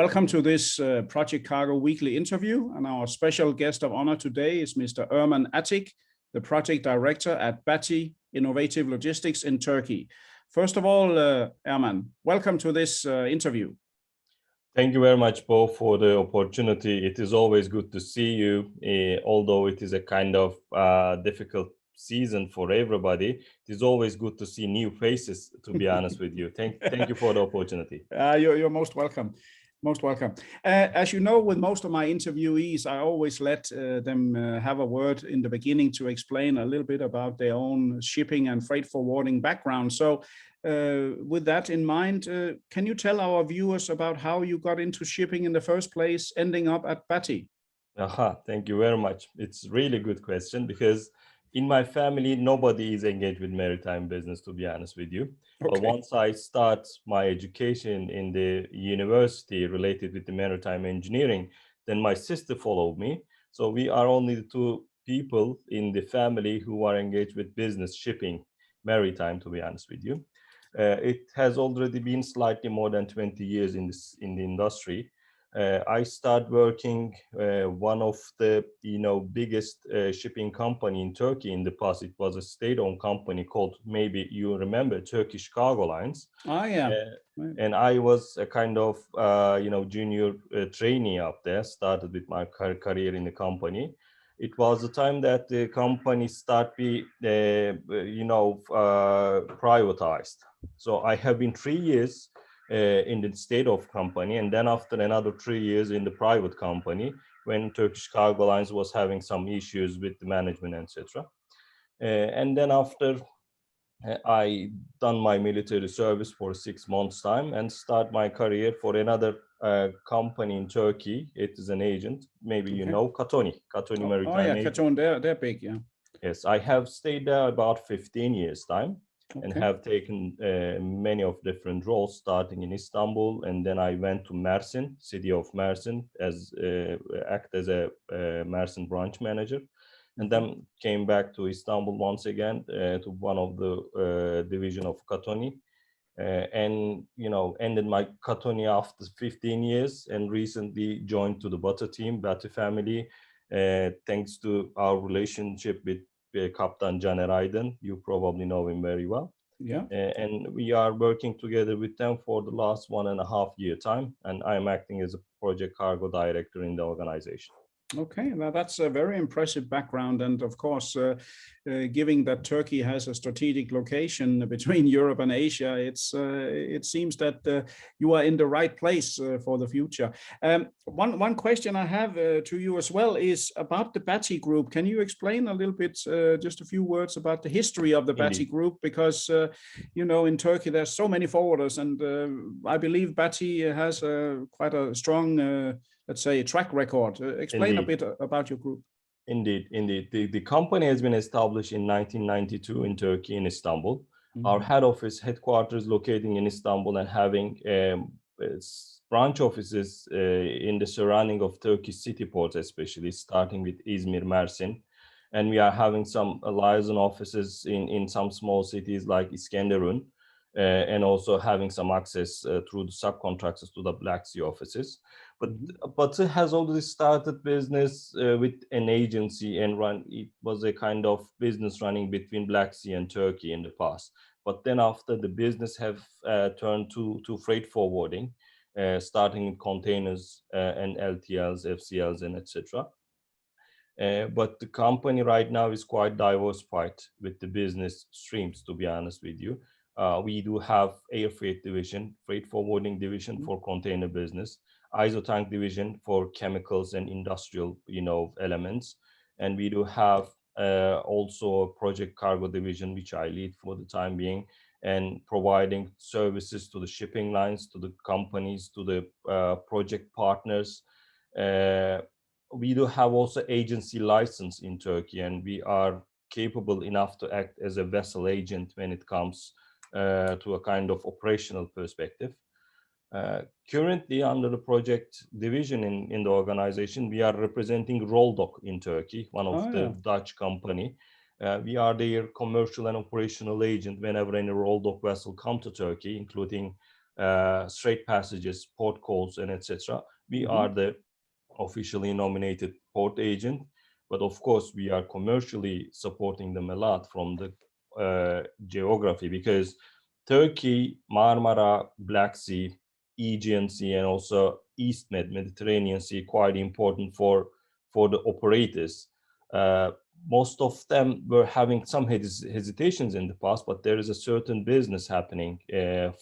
Welcome to this Project Cargo Weekly interview, and our special guest of honor today is Mr. Erman Atik, the Project Director at Bati Innovative Logistics in Turkey. First of all, Erman, welcome to this interview. Thank you very much, Bo, for the opportunity. It is always good to see you, although it is a kind of difficult season for everybody. It is always good to see new faces, to be honest with you. Thank you for the opportunity. You're most welcome. Most welcome. As you know, with most of my interviewees, I always let them have a word in the beginning to explain a little bit about their own shipping and freight forwarding background. So with that in mind, can you tell our viewers about how you got into shipping in the first place, ending up at Bati? Thank you very much. It's a really good question because in my family, nobody is engaged with maritime business, to be honest with you. Okay. But once I start my education in the university related with the maritime engineering, then my sister followed me. So we are only the two people in the family who are engaged with business, shipping, maritime, to be honest with you. It has already been slightly more than 20 years in the industry. I started working one of the biggest shipping company in Turkey in the past. It was a state-owned company called, maybe you remember, Turkish Cargo Lines. Oh yeah. Right. And I was a kind of junior trainee up there. Started with my career in the company. It was the time that the company started be privatized. So I have been 3 years in the state of company, and then after another 3 years in the private company when Turkish Cargo Lines was having some issues with the management, etc. And then after I done my military service for 6 months time and start my career for another company in Turkey. It is an agent, maybe you know, Katoni Maritime. Oh yeah, Katoni, they're big, yeah. Yes, I have stayed there about 15 years time. Okay. And have taken many of different roles, starting in Istanbul, and then I went to Mersin, city of Mersin, as act as a Mersin branch manager, and then came back to Istanbul once again to one of the division of Katoni, and ended my Katoni after 15 years, and recently joined to the Bati team, Bati family, thanks to our relationship with Captain Caner Aydın. You probably know him very well. Yeah. And we are working together with them for the last 1.5 year time. And I am acting as a project cargo director in the organization. Okay, now that's a very impressive background. And of course, given that Turkey has a strategic location between Europe and Asia, it seems that you are in the right place for the future. One question I have to you as well is about the Bati Group. Can you explain a little bit, just a few words about the history of the Bati Group? Because, in Turkey, there's so many forwarders, and I believe Bati has quite a strong let's say, a track record. Explain a bit about your group. Indeed. The company has been established in 1992 in Turkey, in Istanbul. Mm-hmm. Our headquarters located in Istanbul, and having branch offices in the surrounding of Turkish city ports, especially starting with Izmir, Mersin. And we are having some liaison offices in some small cities like Iskenderun, and also having some access through the subcontractors to the Black Sea offices. But it has already started business with an agency and it was a kind of business running between Black Sea and Turkey in the past. But then after, the business have turned to freight forwarding, starting in containers and LTLs, FCLs, and etc. But the company right now is quite diversified with the business streams, to be honest with you. We do have air freight division, freight forwarding division for container business, ISO tank division for chemicals and industrial, elements. And we do have also a project cargo division, which I lead for the time being, and providing services to the shipping lines, to the companies, to the project partners. We do have also agency license in Turkey, and we are capable enough to act as a vessel agent when it comes to a kind of operational perspective. Currently, under the project division in the organization, we are representing Roldoc in Turkey, one of the Dutch company. We are their commercial and operational agent whenever any Roldoc vessel come to Turkey, including straight passages, port calls, and etc. We Mhm. are the officially nominated port agent, but of course we are commercially supporting them a lot from the geography, because Turkey, Marmara, Black Sea, Aegean Sea, and also East Mediterranean Sea quite important for the operators. Uh, Most of them were having some hesitations in the past, but there is a certain business happening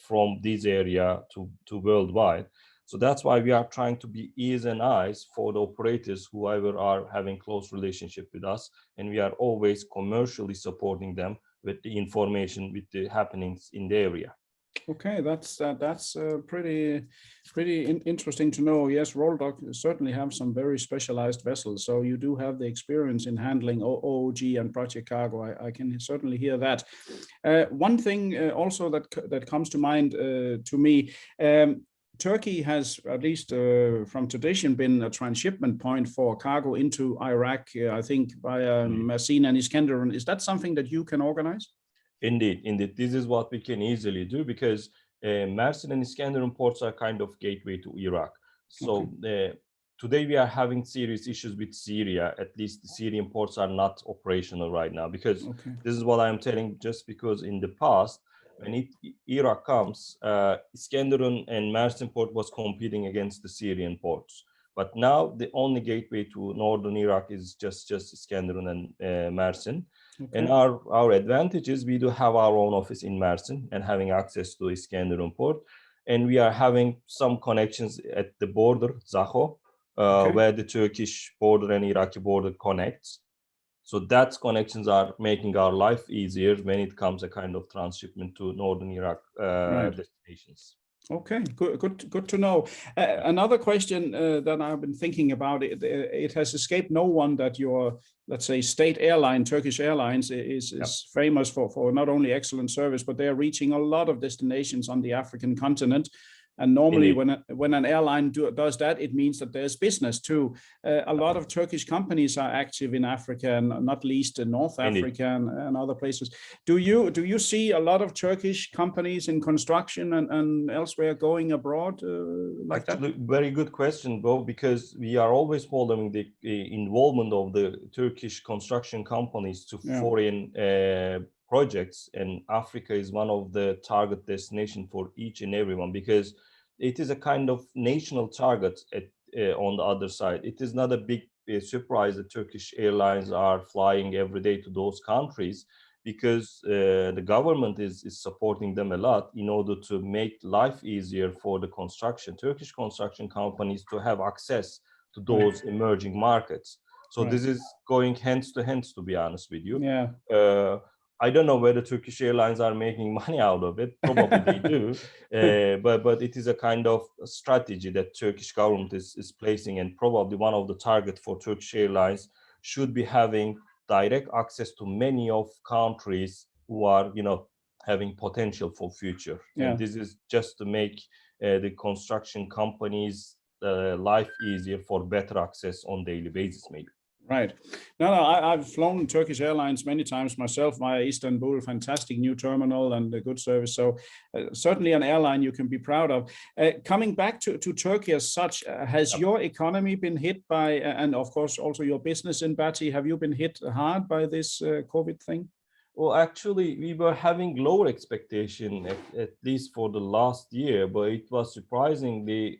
from this area to worldwide. So that's why we are trying to be ears and eyes for the operators, whoever are having close relationship with us, and we are always commercially supporting them with the information, with the happenings in the area. Okay, that's pretty interesting to know. Yes, Roldoc certainly have some very specialized vessels, so you do have the experience in handling OOG and project cargo. I can certainly hear that. One thing also that comes to mind to me. Turkey has, at least from tradition, been a transshipment point for cargo into Iraq, I think, via Mersin and Iskenderun. Is that something that you can organize? Indeed, indeed. This is what we can easily do, because Mersin and Iskenderun ports are kind of gateway to Iraq. Okay. So today we are having serious issues with Syria. At least the Syrian ports are not operational right now, because Okay. this is what I'm telling, just because in the past, when Iraq comes, Iskenderun and Mersin port was competing against the Syrian ports. But now the only gateway to northern Iraq is just Iskenderun and Mersin. Okay. And our advantage is we do have our own office in Mersin and having access to Iskenderun port. And we are having some connections at the border, Zaho, Okay. where the Turkish border and Iraqi border connects. So that connections are making our life easier when it comes a kind of transshipment to northern Iraq Right. destinations. Okay, good to know. Another question that I've been thinking about, it has escaped no one that your, let's say, state airline, Turkish Airlines, is famous for not only excellent service, but they are reaching a lot of destinations on the African continent. And normally, Indeed. when an airline does that, it means that there's business too. A lot of Turkish companies are active in Africa, and not least in North Indeed. Africa and other places. Do you see a lot of Turkish companies in construction and elsewhere going abroad like that? Actually, very good question, Bo, because we are always following the involvement of the Turkish construction companies to Yeah. foreign projects, and Africa is one of the target destination for each and everyone, because it is a kind of national target on the other side. It is not a big surprise that Turkish airlines are flying every day to those countries, because the government is supporting them a lot in order to make life easier for the Turkish construction companies to have access to those emerging markets. So Right. this is going hands to hands, to be honest with you. Yeah. I don't know whether Turkish Airlines are making money out of it. Probably they do, but it is a kind of strategy that Turkish government is placing, and probably one of the target for Turkish Airlines should be having direct access to many of countries who are, having potential for future. Yeah. And this is just to make the construction companies life easier for better access on daily basis, maybe. Right. No, I've flown Turkish Airlines many times myself via Istanbul. Fantastic new terminal and a good service. So certainly an airline you can be proud of. Coming back to Turkey as such, has your economy been hit by, and of course also your business in Bati, have you been hit hard by this COVID thing? Well, actually, we were having lower expectation at least for the last year, but it was surprisingly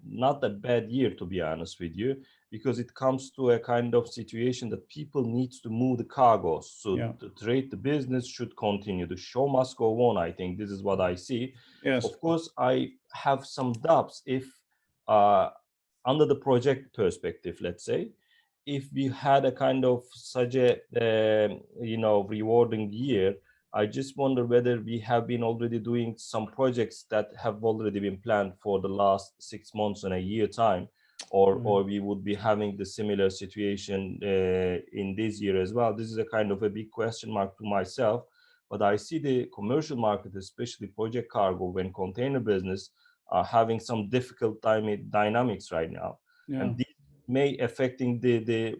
not a bad year, to be honest with you, because it comes to a kind of situation that people need to move the cargoes. So Yeah. the trade, the business should continue. The show must go on. I think this is what I see. Yes. Of course, I have some doubts if, uh, under the project perspective, let's say, if we had a kind of such a rewarding year, I just wonder whether we have been already doing some projects that have already been planned for the last 6 months and a year time, or we would be having the similar situation in this year as well. This is a kind of a big question mark to myself, but I see the commercial market, especially project cargo, when container business, are having some difficult dynamics right now, Yeah. and may affecting the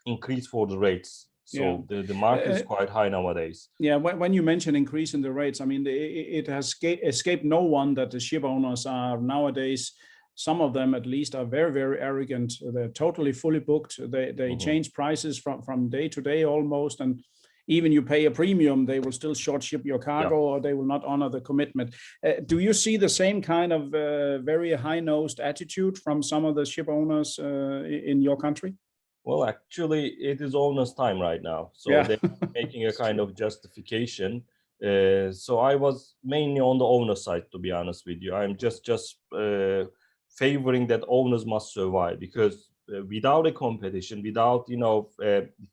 increase for the rates. So the market is quite high nowadays. Yeah, when you mention increase in the rates, I mean, it has escaped no one that the ship owners are nowadays, some of them at least, are very, very arrogant. They're totally fully booked. They change prices from day to day almost, and even you pay a premium, they will still short ship your cargo, or they will not honor the commitment. Do you see the same kind of very high-nosed attitude from some of the ship owners in your country? Well, actually, it is almost time right now. So they're making a kind of justification. So I was mainly on the owner side, to be honest with you. I'm just favoring that owners must survive, because without a competition, without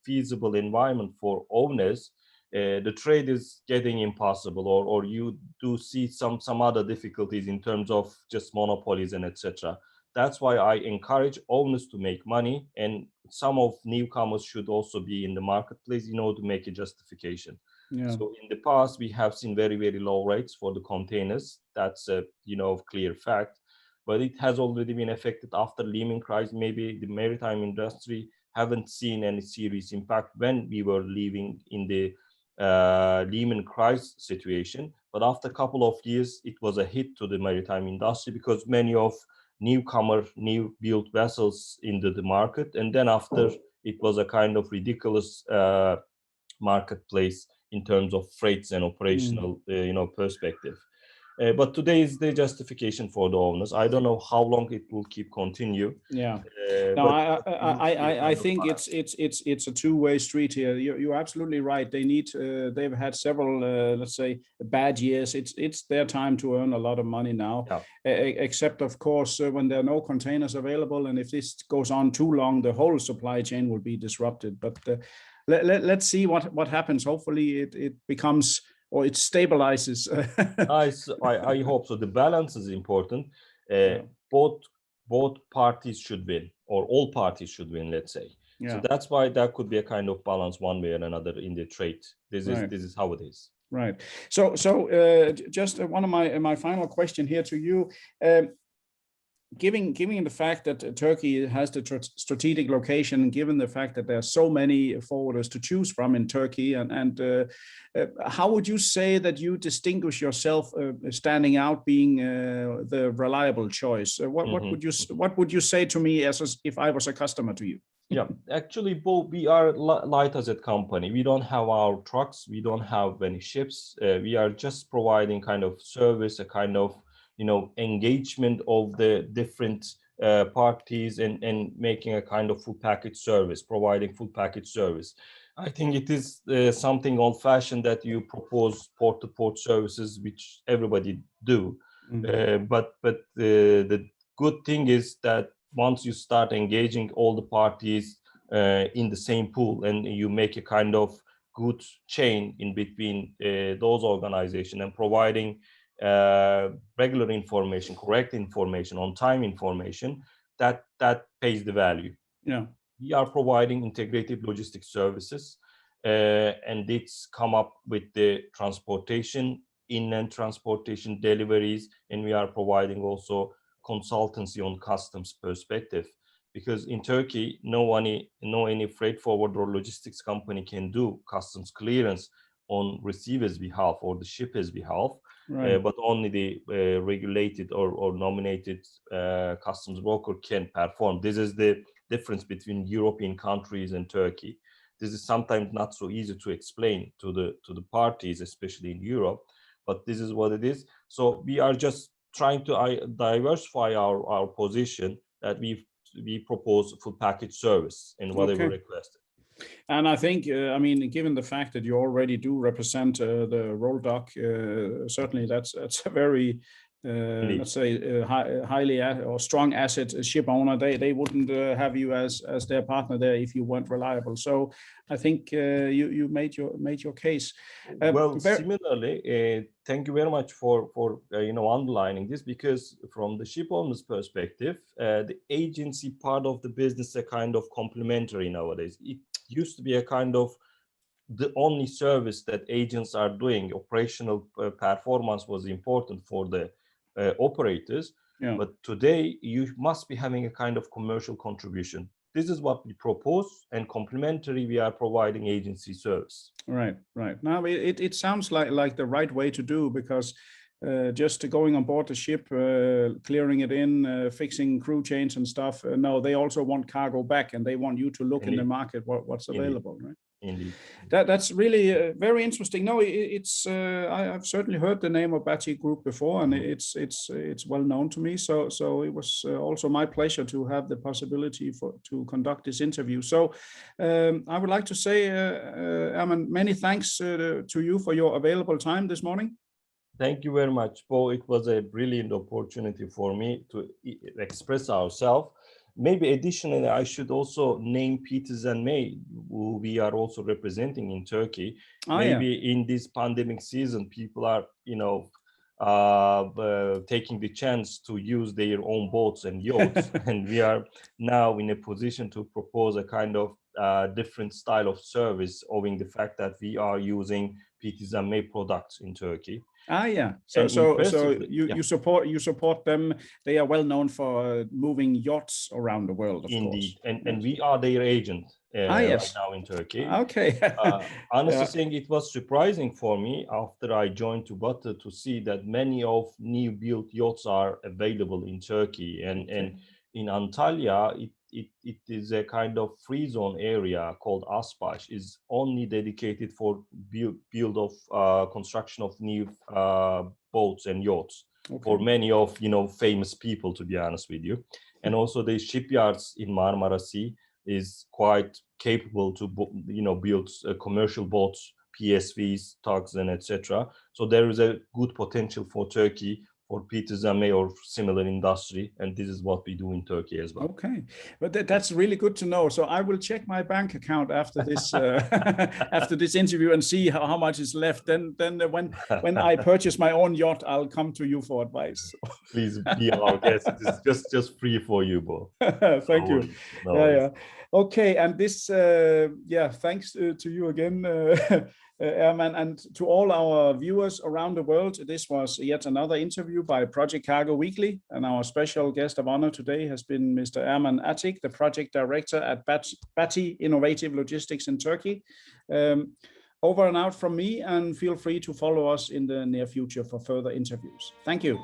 feasible environment for owners, the trade is getting impossible, or you do see some other difficulties in terms of just monopolies and etc. That's why I encourage owners to make money, and some of newcomers should also be in the marketplace in order to make a justification. Yeah. So in the past, we have seen very, very low rates for the containers. That's a clear fact. But it has already been affected after Lehman crisis. Maybe the maritime industry haven't seen any serious impact when we were living in the Lehman crisis situation. But after a couple of years, it was a hit to the maritime industry, because many of new built vessels into the market, and then after it was a kind of ridiculous marketplace in terms of freights and operational perspective. But today is the justification for the owners. I don't know how long it will keep continue. Yeah. No, I think it's a two-way street here. You're absolutely right. They've had several let's say bad years. It's their time to earn a lot of money now. Yeah. Except of course when there are no containers available, and if this goes on too long, the whole supply chain will be disrupted. But let's see what happens. Hopefully it becomes, or it stabilizes. I hope so. The balance is important. Both parties should win, or all parties should win, let's say. Yeah. So that's why there could be a kind of balance one way or another in the trade. This is how it is. Right. So just one of my final question here to you. Given the fact that Turkey has the strategic location, given the fact that there are so many forwarders to choose from in Turkey, and how would you say that you distinguish yourself standing out, being the reliable choice? What would you say to me if I was a customer to you? Yeah, actually, we are light as a company. We don't have our trucks. We don't have any ships. We are just providing kind of service, a kind of engagement of the different parties, and making a kind of full package service, providing full package service. I think it is something old-fashioned that you propose port-to-port services, which everybody do. But the good thing is that once you start engaging all the parties in the same pool, and you make a kind of good chain in between those organizations, and providing regular information, correct information, on time information, that pays the value. Yeah, we are providing integrated logistics services, and it's come up with the transportation, inland transportation, deliveries, and we are providing also consultancy on customs perspective, because in Turkey, no any freight forwarder or logistics company can do customs clearance on receiver's behalf or the shipper's behalf. Right. But only the regulated or nominated customs broker can perform. This is the difference between European countries and Turkey. This is sometimes not so easy to explain to the parties, especially in Europe, but this is what it is. So we are just trying to diversify our position, that we propose full package service in whatever requested. And I think, I mean, given the fact that you already do represent the roll dock, certainly that's a very, let's say, highly or strong asset ship owner. They wouldn't have you as their partner there if you weren't reliable. So I think you made your case. Well, similarly, thank you very much for underlining this, because from the ship owner's perspective, the agency part of the business is a kind of complementary nowadays. It used to be a kind of the only service that agents are doing. Operational performance was important for the operators. Yeah. But today you must be having a kind of commercial contribution. this is what we propose, and complementary, we are providing agency service. Right, right. Now it sounds like the right way to do, because just going on board the ship, clearing it in, fixing crew change and stuff. No, they also want cargo back, and they want you to look in the market what's available, right? Indeed. That's really very interesting. No, it's I've certainly heard the name of Bati Group before, and it's well known to me. So it was also my pleasure to have the possibility to conduct this interview. So I would like to say, Erman, many thanks to you for your available time this morning. Thank you very much, Bo. It was a brilliant opportunity for me to express ourselves. Maybe additionally, I should also name Petersen May, who we are also representing in Turkey. Maybe in this pandemic season, people are, taking the chance to use their own boats and yachts. And we are now in a position to propose a kind of different style of service, owing the fact that we are using Petersen May products in Turkey. So you support them. They are well known for moving yachts around the world, of Indeed. course. And we are their agent right now in Turkey. Honestly saying, it was surprising for me after I joined to Bati to see that many of new built yachts are available in Turkey, and in Antalya it is a kind of free zone area called Aspaş, is only dedicated for build of construction of new boats and yachts for many of famous people, to be honest with you. And also the shipyards in Marmara Sea is quite capable to build commercial boats, PSVs, tugs, and etc. So there is a good potential for Turkey, for Petersen May or similar industry, and this is what we do in Turkey as well. Okay, but that's really good to know. So I will check my bank account after this after this interview and see how much is left. Then when I purchase my own yacht, I'll come to you for advice. Please be our guest. It is just free for you, Bo. Thank you. No Okay, and this thanks to you again. Erman, and to all our viewers around the world, this was yet another interview by Project Cargo Weekly, and our special guest of honor today has been Mr. Erman Atik, the project director at Bati Innovative Logistics in Turkey. Over and out from me, and feel free to follow us in the near future for further interviews. Thank you.